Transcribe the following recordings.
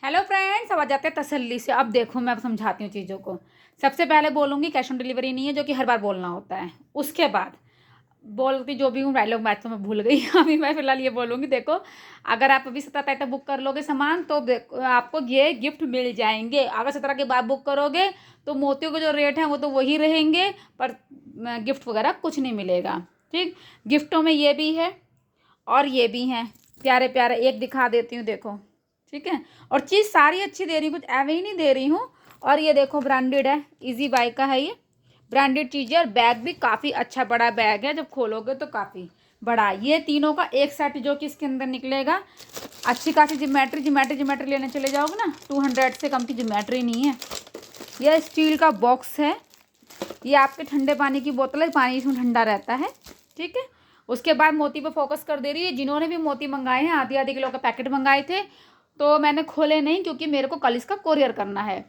Hello friends, अब आ जाते हैं तसल्ली से। अब देखो मैं अब समझाती हूँ चीज़ों को। सबसे पहले बोलूँगी कैश ऑन डिलीवरी नहीं है, जो कि हर बार बोलना होता है। उसके बाद बोलती जो भी हूँ डायलॉग मैच तो मैं भूल गई अभी मैं फिलहाल ये बोलूँगी, देखो अगर आप अभी 17 तारीख तक बुक कर लोगे सामान तो आपको ये गिफ्ट मिल जाएंगे। अगर 17 के बाद बुक करोगे तो मोतियों के जो रेट हैं वो तो वही रहेंगे, पर गिफ्ट वगैरह कुछ नहीं मिलेगा। ठीक, गिफ्टों में ये भी है और ये भी हैं प्यारे प्यारे। एक दिखा देती हूँ, देखो। ठीक है, और चीज़ सारी अच्छी दे रही हूँ, कुछ एवे ही नहीं दे रही हूँ। और ये देखो ब्रांडेड है, इजी बाय का है ये, ब्रांडेड चीज़ है। और बैग भी काफ़ी अच्छा बड़ा बैग है, जब खोलोगे तो काफ़ी बड़ा। ये तीनों का एक सेट जो कि इसके अंदर निकलेगा। अच्छी खासी ज्योमेट्री लेने चले जाओगे ना, 200 से कम की ज्योमेट्री नहीं है। यह स्टील का बॉक्स है। ये आपके ठंडे पानी की बोतल है, पानी इसमें ठंडा रहता है। ठीक है, उसके बाद मोती पे फोकस कर दे रही है। जिन्होंने भी मोती मंगाए हैं, आधी आधी किलो का पैकेट मंगाए थे, तो मैंने खोले नहीं क्योंकि मेरे को कल इसका कोरियर करना है।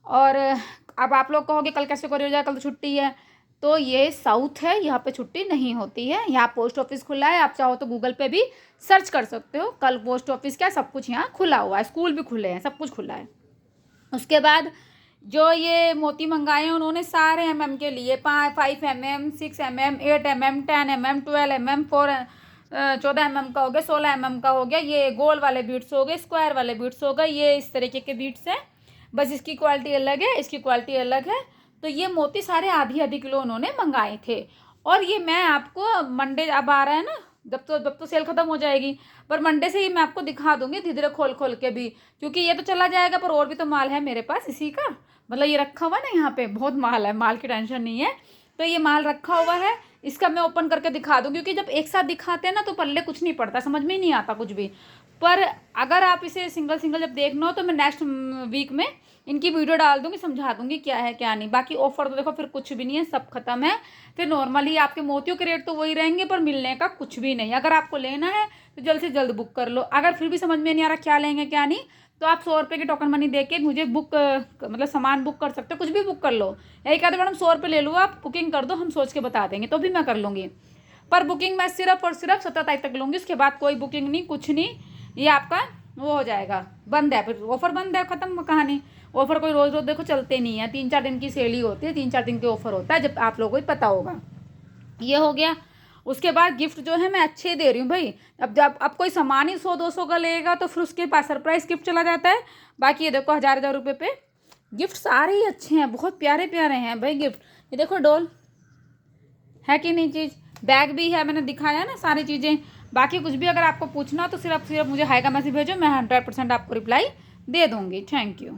और अब आप लोग कहोगे कल कैसे कोरियर जाए, कल तो छुट्टी है। तो ये साउथ है, यहाँ पे छुट्टी नहीं होती है। यहाँ पोस्ट ऑफिस खुला है, आप चाहो तो गूगल पे भी सर्च कर सकते हो। कल पोस्ट ऑफिस क्या सब कुछ यहाँ खुला हुआ है, स्कूल भी खुले हैं, सब कुछ खुला है। उसके बाद जो ये मोती मंगाए हैं उन्होंने सारे MM के लिए 5 mm 6 mm 8 mm 10 mm 12 mm 14 mm का हो गया, 16 mm का हो गया। ये गोल वाले बीट्स हो गए, स्क्वायर वाले बीट्स हो गए, ये इस तरीके के बीट्स हैं। बस इसकी क्वालिटी अलग है, इसकी क्वालिटी अलग है। तो ये मोती सारे आधी आधी किलो उन्होंने मंगाए थे। और ये मैं आपको मंडे अब आ रहा है ना, जब तो सेल ख़त्म हो जाएगी, पर मंडे से ही मैं आपको दिखा दूंगी धीरे धीरे खोल खोल के भी, क्योंकि ये तो चला जाएगा पर और भी तो माल है मेरे पास इसी का। मतलब ये रखा हुआ ना, यहाँ पे बहुत माल है, माल की टेंशन नहीं है। तो ये माल रखा हुआ है, इसका मैं ओपन करके दिखा दूँ, क्योंकि जब एक साथ दिखाते हैं ना तो पल्ले कुछ नहीं पड़ता, समझ में ही नहीं आता कुछ भी। पर अगर आप इसे सिंगल सिंगल जब देखना हो तो मैं नेक्स्ट वीक में इनकी वीडियो डाल दूंगी, समझा दूंगी क्या है क्या नहीं। बाकी ऑफर तो देखो फिर कुछ भी नहीं है, सब खत्म है। फिर नॉर्मली आपके मोतियों के रेट तो वही रहेंगे, पर मिलने का कुछ भी नहीं। अगर आपको लेना है तो जल्द से जल्द बुक कर लो। अगर फिर भी समझ में नहीं आ रहा क्या लेंगे क्या नहीं, तो आप 100 रुपये की टोकन मनी दे के मुझे बुक मतलब सामान बुक कर सकते हो, कुछ भी बुक कर लो। यही कहते मैडम 100 रुपये ले लो, आप बुकिंग कर दो, हम सोच के बता देंगे, तो भी मैं कर लूँगी। पर बुकिंग मैं सिर्फ और सिर्फ 17 तारीख तक लूँगी, उसके बाद कोई बुकिंग नहीं, कुछ नहीं। ये आपका वो हो जाएगा, बंद है, फिर ऑफर बंद है, ख़त्म कहानी। ऑफर कोई रोज़ रोज़ देखो चलते नहीं है, 3-4 दिन की सेल ही होती है, 3-4 दिन के ऑफर होता है, जब आप लोगों को पता होगा। ये हो गया। उसके बाद गिफ्ट जो है मैं अच्छे दे रही हूँ भाई। अब जब अब कोई सामान ही 100-200 का लेगा तो फिर उसके पास सरप्राइज गिफ्ट चला जाता है। बाकी ये देखो 1000 रुपये पे गिफ्ट सारे ही अच्छे हैं, बहुत प्यारे प्यारे हैं भाई गिफ्ट। ये देखो डॉल है कि नहीं चीज़, बैग भी है, मैंने दिखाया ना सारी चीज़ें। बाकी कुछ भी अगर आपको पूछना हो तो सिर्फ मुझे हाई का मैसेज भेजो, मैं 100% आपको रिप्लाई दे दूँगी। Thank you.